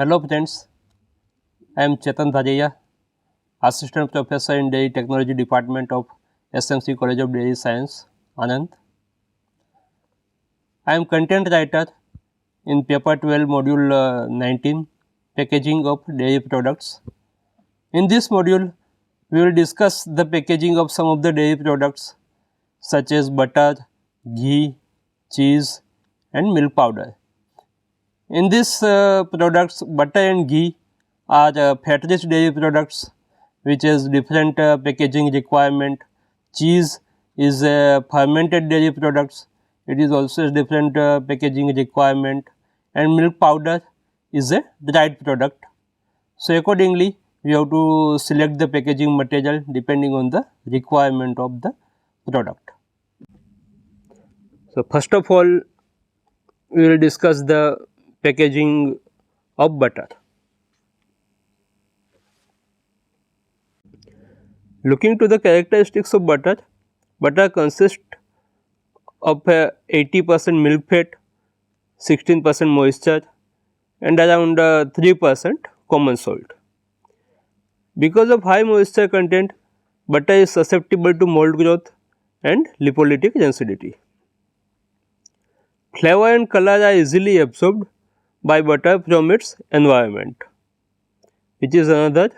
Hello friends, I am Chetan Dhajeya, Assistant Professor in Dairy Technology Department of SMC College of Dairy Science, Anand. I am content writer in paper 12 module 19, Packaging of Dairy Products. In this module, we will discuss the packaging of some of the dairy products such as butter, ghee, cheese and milk powder. In these products, butter and ghee are fat-rich dairy products which has different packaging requirement. Cheese is fermented dairy products. It is also a different packaging requirement, and milk powder is a dried product. So accordingly, we have to select the packaging material depending on the requirement of the product. So first of all, we will discuss the packaging of butter. Looking to the characteristics of butter, butter consists of 80% milk fat, 16% moisture and around 3% common salt. Because of high moisture content, butter is susceptible to mold growth and lipolytic rigidity. Flavor and color are easily absorbed by butter from its environment, which is another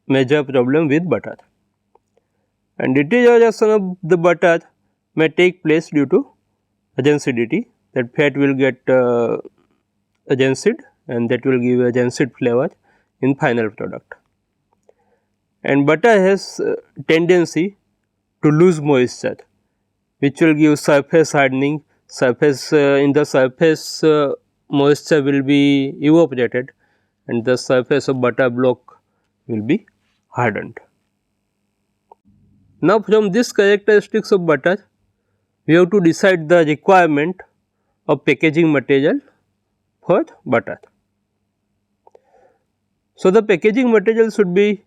major problem with butter. And deterioration of the butter may take place due to acidity, that fat will get acid and that will give a acid flavor in final product. And butter has tendency to lose moisture, which will give surface hardening. In the surface moisture will be evaporated and the surface of butter block will be hardened. Now from these characteristics of butter, we have to decide the requirement of packaging material for butter. So the packaging material should be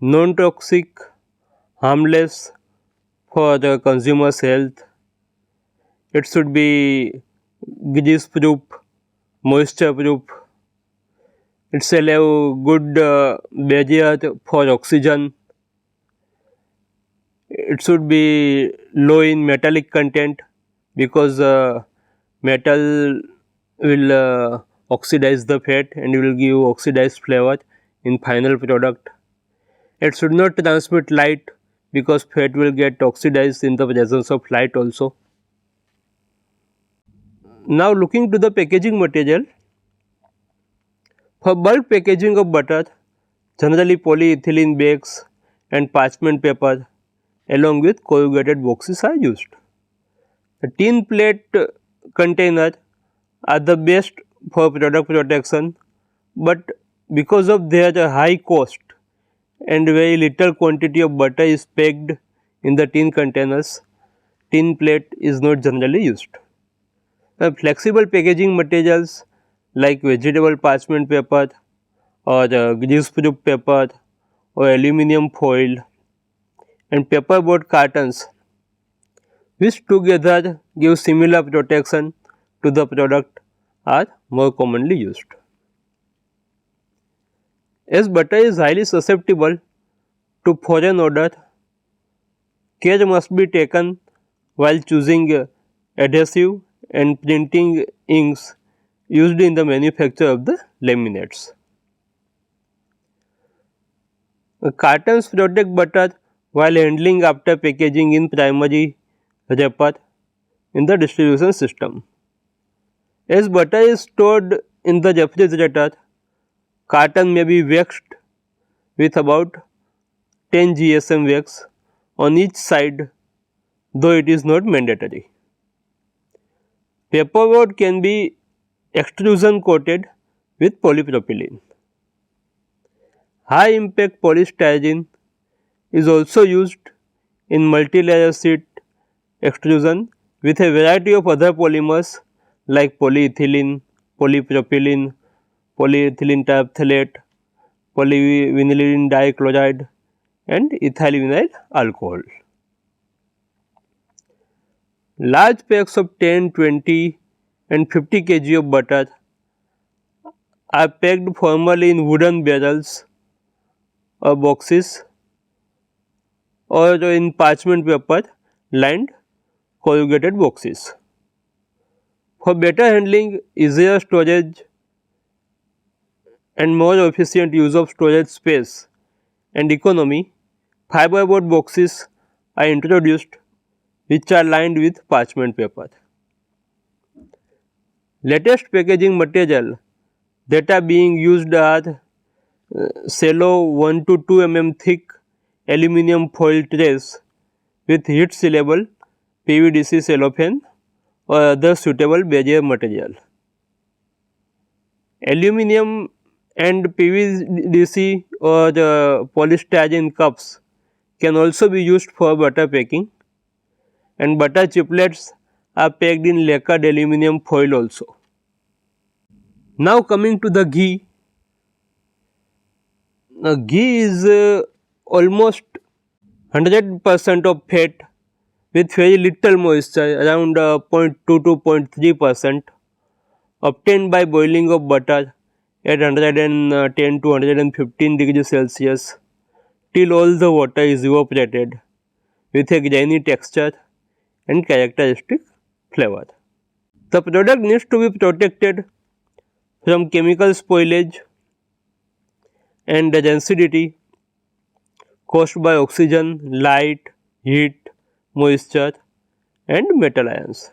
non-toxic, harmless for the consumer's health. It should be grease proof, moisture proof. It shall have good barrier for oxygen. It should be low in metallic content because metal will oxidize the fat and will give oxidized flavor in final product. It should not transmit light because fat will get oxidized in the presence of light also. Now looking to the packaging material, for bulk packaging of butter, generally polyethylene bags and parchment paper along with corrugated boxes are used. The tin plate container are the best for product protection, but because of their high cost and very little quantity of butter is packed in the tin containers, tin plate is not generally used. Flexible packaging materials like vegetable parchment paper or grease proof paper or aluminum foil and paperboard cartons, which together give similar protection to the product, are more commonly used. As butter is highly susceptible to foreign odor, care must be taken while choosing adhesive and printing inks used in the manufacture of the laminates. Cartons protect butter while handling after packaging in primary wrapper in the distribution system. As butter is stored in the refrigerator, carton may be waxed with about 10 GSM wax on each side, though it is not mandatory. Paperboard can be extrusion coated with polypropylene. High impact polystyrene is also used in multi-layer sheet extrusion with a variety of other polymers like polyethylene, polypropylene, polyethylene terephthalate, polyvinylidene dichloride and ethyl vinyl alcohol. Large packs of 10, 20 and 50 kg of butter are packed formally in wooden barrels or boxes or in parchment paper lined corrugated boxes. For better handling, easier storage and more efficient use of storage space and economy, fiberboard boxes are introduced which are lined with parchment paper. Latest packaging material that are being used are cello 1 to 2 mm thick aluminum foil trays with heat sealable PVDC cellophane or other suitable barrier material. Aluminum and PVDC or polystyrene cups can also be used for butter packing, and butter chiplets are packed in lacquered aluminum foil also. Now coming to the ghee. Ghee is almost 100% of fat with very little moisture, around 0.2 to 0.3%, obtained by boiling of butter at 110 to 115 degrees Celsius till all the water is evaporated with a grainy texture and characteristic flavor. The product needs to be protected from chemical spoilage and acidity caused by oxygen, light, heat, moisture and metal ions.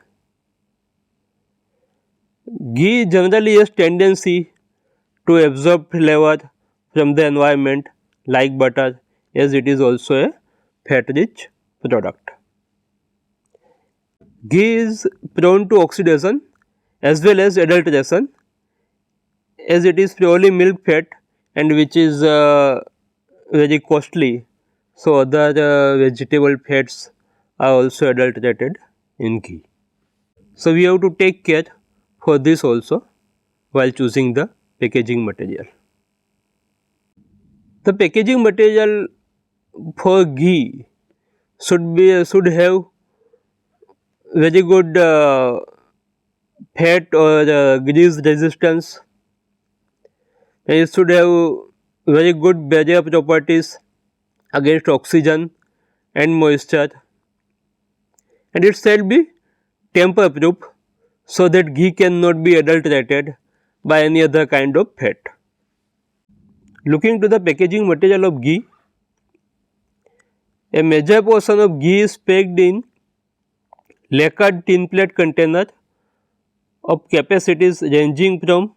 Ghee generally has tendency to absorb flavor from the environment like butter, as it is also a fat rich product. Ghee is prone to oxidation as well as adulteration, as it is purely milk fat and which is very costly. So, other vegetable fats are also adulterated in ghee. So, we have to take care for this also while choosing the packaging material. The packaging material for ghee should have very good fat or grease resistance. It should have very good barrier properties against oxygen and moisture, and it should be tamper proof so that ghee cannot be adulterated by any other kind of fat. Looking to the packaging material of ghee, a major portion of ghee is packed in lacquered tin plate container of capacities ranging from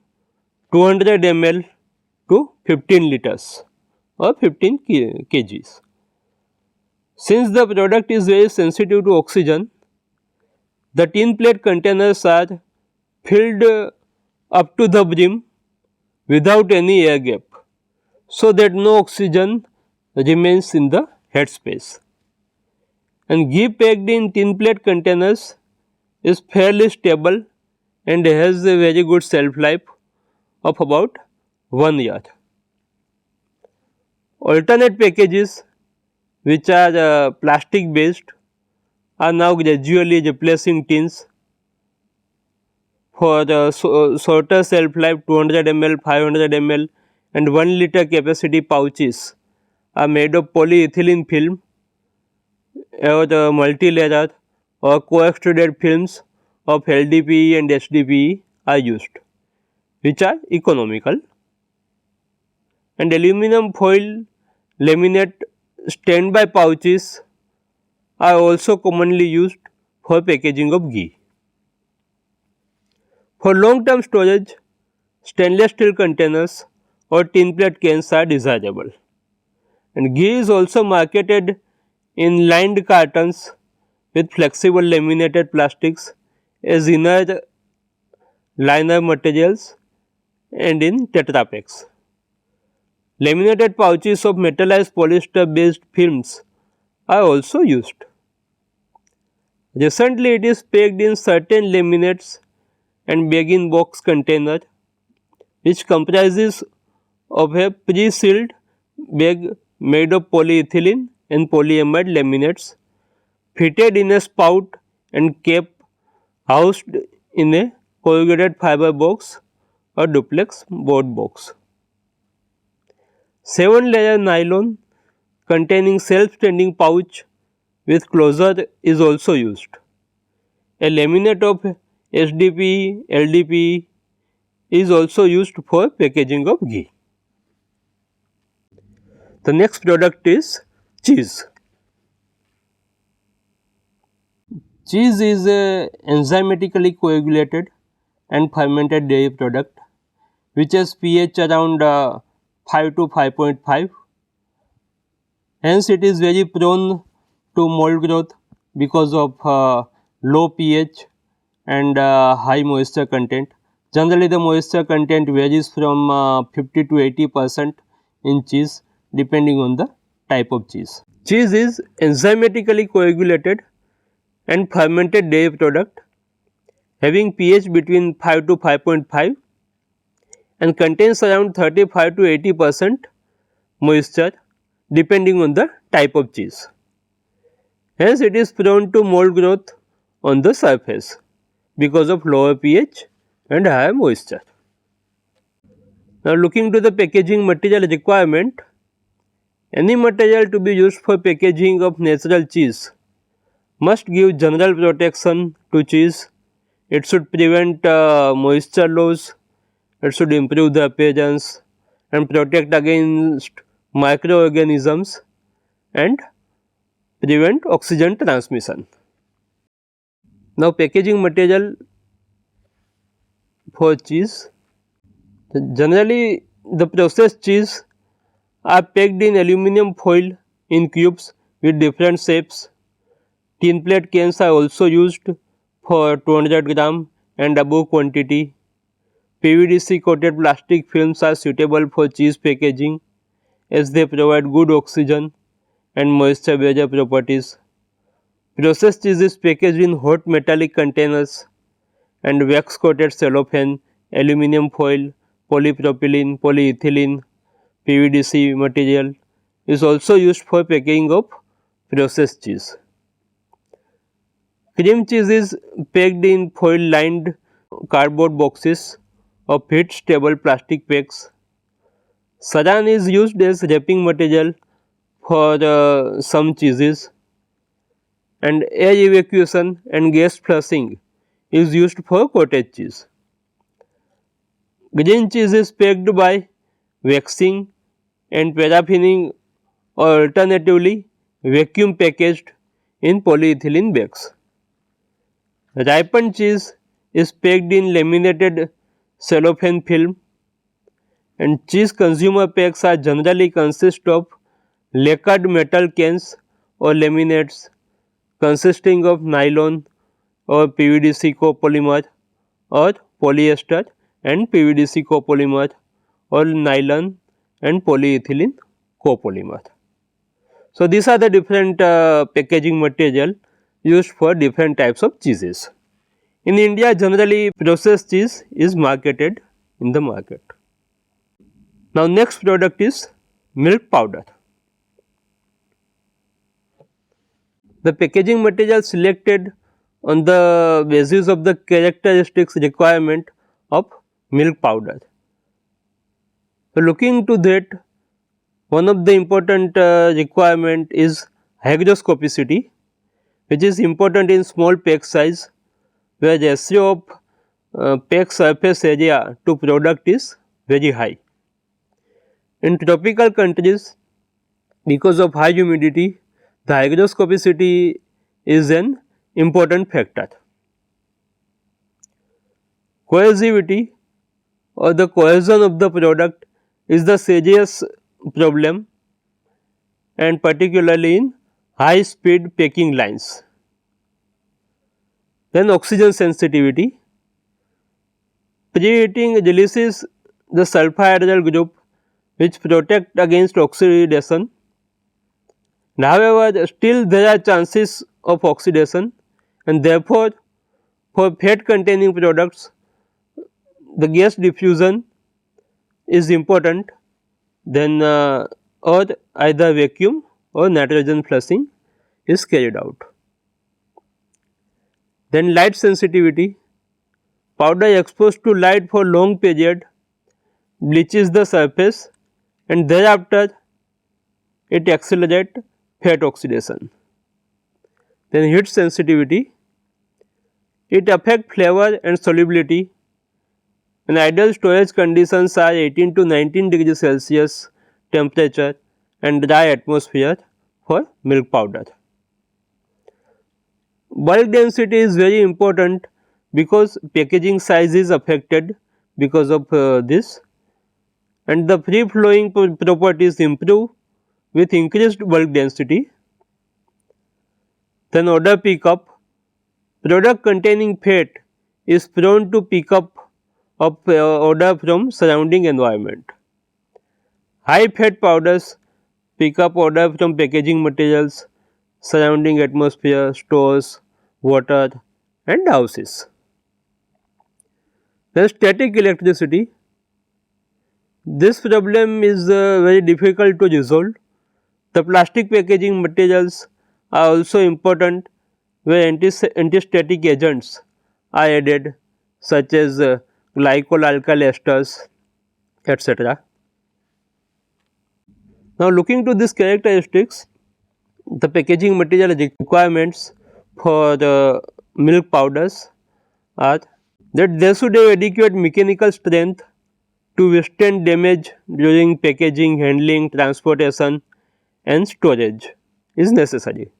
200 ml to 15 liters or 15 kgs. Since the product is very sensitive to oxygen, the tin plate containers are filled up to the brim without any air gap, so that no oxygen remains in the head space. And ghee packed in tin plate containers is fairly stable and has a very good shelf life of about 1 year. Alternate packages which are plastic based are now gradually replacing tins for the shorter shelf life. 200 ml, 500 ml and 1 liter capacity pouches are made of polyethylene film or the multi-layer or co-extruded films of LDPE and HDPE are used, which are economical, and aluminum foil laminate standby pouches are also commonly used for packaging of ghee. For long term storage, stainless steel containers or tin plate cans are desirable, and ghee is also marketed in lined cartons with flexible laminated plastics as inner liner materials and in Tetra Paks. Laminated pouches of metallized polyester based films are also used. Recently, it is packed in certain laminates and bag in box container, which comprises of a pre-sealed bag made of polyethylene and polyamide laminates fitted in a spout and cap housed in a corrugated fiber box or duplex board box. 7-layer nylon containing self-standing pouch with closure is also used. A laminate of SDP, LDPE is also used for packaging of ghee. The next product is cheese. Cheese is a enzymatically coagulated and fermented dairy product which has pH around 5 to 5.5. Hence, it is very prone to mold growth because of low pH and high moisture content. Generally, the moisture content varies from 50 to 80% in cheese depending on the type of cheese. Cheese is enzymatically coagulated and fermented dairy product having pH between 5 to 5.5 and contains around 35 to 80% moisture depending on the type of cheese. Hence, it is prone to mold growth on the surface because of lower pH and higher moisture. Now, looking to the packaging material requirement, any material to be used for packaging of natural cheese must give general protection to cheese. It should prevent moisture loss, it should improve the appearance and protect against microorganisms and prevent oxygen transmission. Now, packaging material for cheese. Generally, the processed cheese are packed in aluminum foil in cubes with different shapes. Tin plate cans are also used for 200 gram and above quantity. PVDC coated plastic films are suitable for cheese packaging as they provide good oxygen and moisture barrier properties. Processed cheese is packaged in hot metallic containers and wax coated cellophane, aluminum foil, polypropylene, polyethylene, PVDC material is also used for packaging of processed cheese. Cream cheese is packed in foil lined cardboard boxes of heat stable plastic packs. Saran is used as wrapping material for some cheeses, and air evacuation and gas flushing is used for cottage cheese. Green cheese is packed by waxing and paraffining or alternatively vacuum packaged in polyethylene bags. Ripened cheese is packed in laminated cellophane film, and cheese consumer packs are generally consist of lacquered metal cans or laminates consisting of nylon or PVDC copolymer or polyester and PVDC copolymer or nylon and polyethylene copolymer. So, these are the different packaging material used for different types of cheeses. In India, generally processed cheese is marketed in the market. Now, next product is milk powder. The packaging material selected on the basis of the characteristics requirement of milk powder. So, looking to that, one of the important requirement is hygroscopicity, which is important in small pack size, where ratio of pack surface area to product is very high. In tropical countries, because of high humidity, the hygroscopicity is an important factor. Cohesivity or the cohesion of the product is the serious problem, and particularly in high speed packing lines. Then oxygen sensitivity. Preheating releases the sulfhydryl group which protect against oxidation. However, still there are chances of oxidation, and therefore, for fat containing products the gas diffusion is important, then or either vacuum or nitrogen flushing is carried out. Then light sensitivity. Powder exposed to light for long period bleaches the surface and thereafter it accelerates fat oxidation. Then heat sensitivity, it affects flavor and solubility. And ideal storage conditions are 18 to 19 degrees Celsius temperature and dry atmosphere for milk powder. Bulk density is very important because packaging size is affected because of this, and the free flowing properties improve with increased bulk density. Then odor pickup, product containing fat is prone to pick up of odor from surrounding environment. High fat powders pick up odor from packaging materials, surrounding atmosphere, stores, water and houses. Then static electricity, this problem is very difficult to resolve. The plastic packaging materials are also important where antistatic agents are added such as glycol alkyl esters, etc. Now looking to these characteristics, the packaging material requirements for the milk powders are that they should have adequate mechanical strength to withstand damage during packaging, handling, transportation and storage is necessary.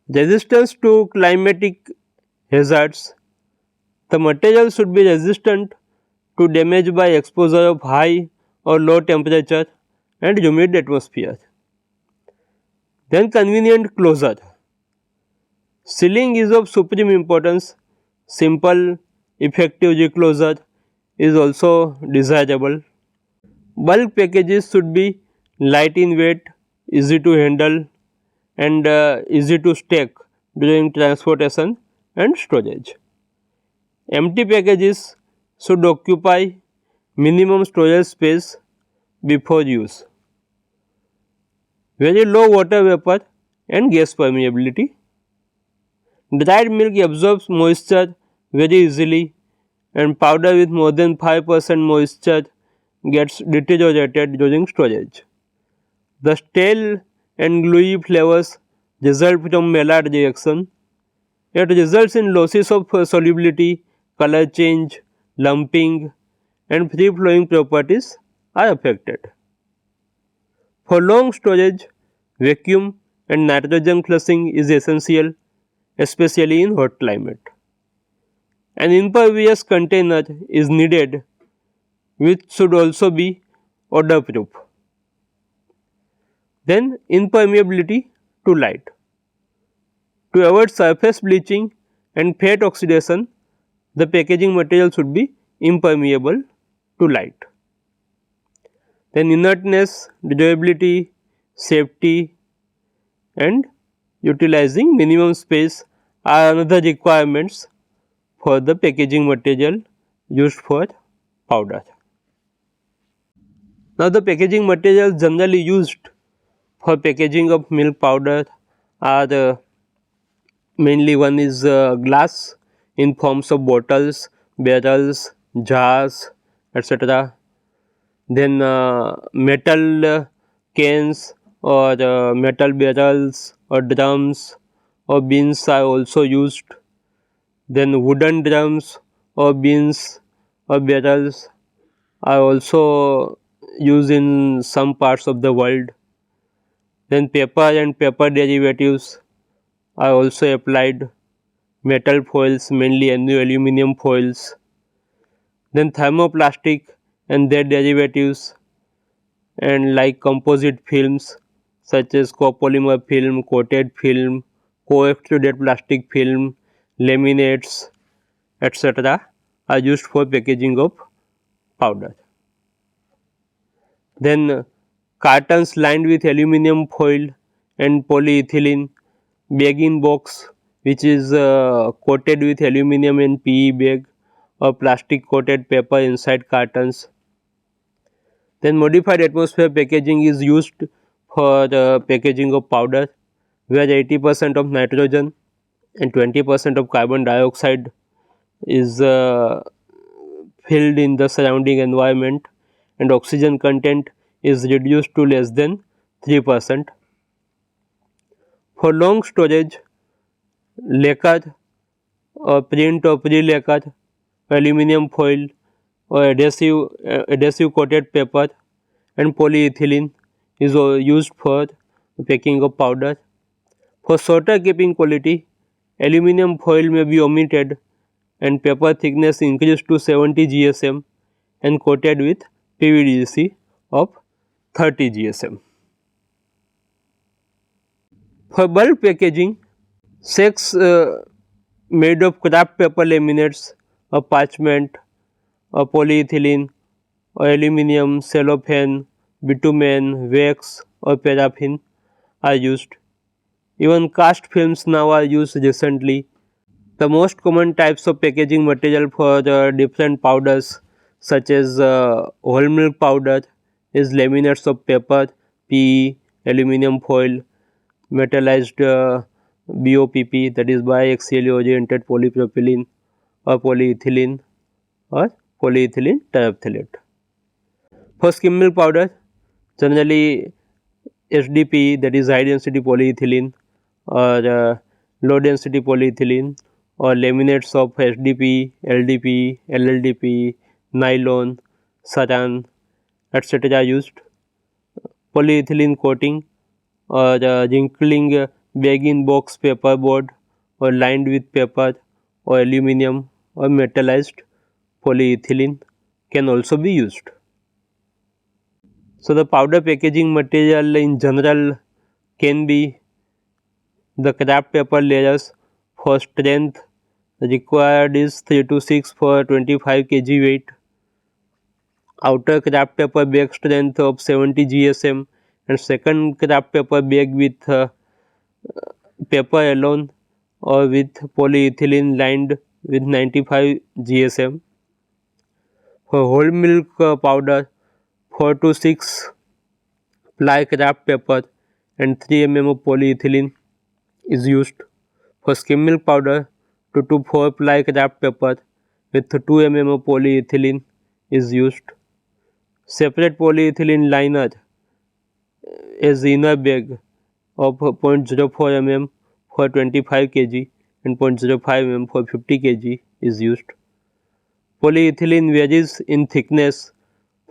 Resistance to climatic hazards, the material should be resistant to damage by exposure of high or low temperature and humid atmosphere. Then convenient closure, sealing is of supreme importance. Simple, effective reclosure is also desirable. Bulk packages should be light in weight, easy to handle and easy to stack during transportation and storage. Empty packages should occupy minimum storage space before use. Very low water vapor and gas permeability. Dried milk absorbs moisture very easily and powder with more than 5% moisture gets deteriorated during storage. The stale and gluey flavors result from Maillard reaction. It results in losses of solubility, color change, lumping and free flowing properties are affected. For long storage, vacuum and nitrogen flushing is essential, especially in hot climate. An impervious container is needed which should also be odor proof. Then impermeability to light. To avoid surface bleaching and fat oxidation, the packaging material should be impermeable to light. Then inertness, durability, safety and utilizing minimum space are another requirements for the packaging material used for powder. Now the packaging materials generally used for packaging of milk powder are mainly one is glass in forms of bottles, barrels, jars, etc. Then metal cans or metal barrels or drums or bins are also used. Then wooden drums or bins or barrels are also used in some parts of the world. Then paper and paper derivatives are also applied. Metal foils, mainly aluminum foils. Then thermoplastic and their derivatives and like composite films such as copolymer film, coated film, co-extruded plastic film, laminates, etc. are used for packaging of powder. Then cartons lined with aluminum foil and polyethylene, bag-in box which is coated with aluminum and PE bag or plastic coated paper inside cartons. Then modified atmosphere packaging is used for the packaging of powder where 80% of nitrogen and 20% of carbon dioxide is filled in the surrounding environment, and oxygen content is reduced to less than 3%. For long storage, lacquer or print or pre-lacquer, aluminum foil or adhesive coated paper and polyethylene is used for packing of powder. For shorter keeping quality, aluminum foil may be omitted and paper thickness increased to 70 GSM and coated with PVDC of 30 GSM. For bulk packaging, sacks made of craft paper laminates or parchment or polyethylene or aluminum, cellophane, bitumen, wax or paraffin are used. Even cast films now are used recently. The most common types of packaging material for the different powders such as whole milk powder is laminates of paper, PE, aluminum foil, metallized BOPP, that is biaxially oriented polypropylene or polyethylene or polyethylene terephthalate. For skim milk powder, generally HDPE, that is high density polyethylene or low density polyethylene or laminates of HDPE, LDPE, LLDPE, nylon, saran, etc. are used. Polyethylene coating or wrinkling bag in box paper board or lined with paper or aluminum or metallized polyethylene can also be used. So, the powder packaging material in general can be the craft paper layers. For strength required is 3 to 6 for 25 kg weight. Outer craft paper bag strength of 70 GSM and second craft paper bag with paper alone or with polyethylene lined with 95 GSM. For whole milk powder, 4 to 6 ply craft paper and 3 mm of polyethylene is used. For skim milk powder, 2 to 4 ply craft paper with 2 mm of polyethylene is used. Separate polyethylene liner as inner bag of 0.04 mm for 25 kg and 0.05 mm for 50 kg is used. Polyethylene varies in thickness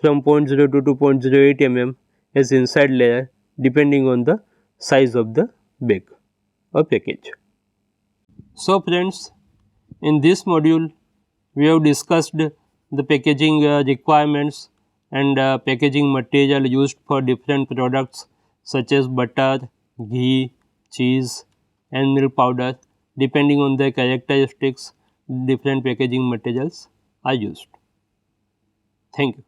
from 0.02 to 0.08 mm as inside layer depending on the size of the bag or package. So friends, in this module we have discussed the packaging requirements and packaging material used for different products such as butter, ghee, cheese and milk powder. Depending on their characteristics, different packaging materials are used. Thank you.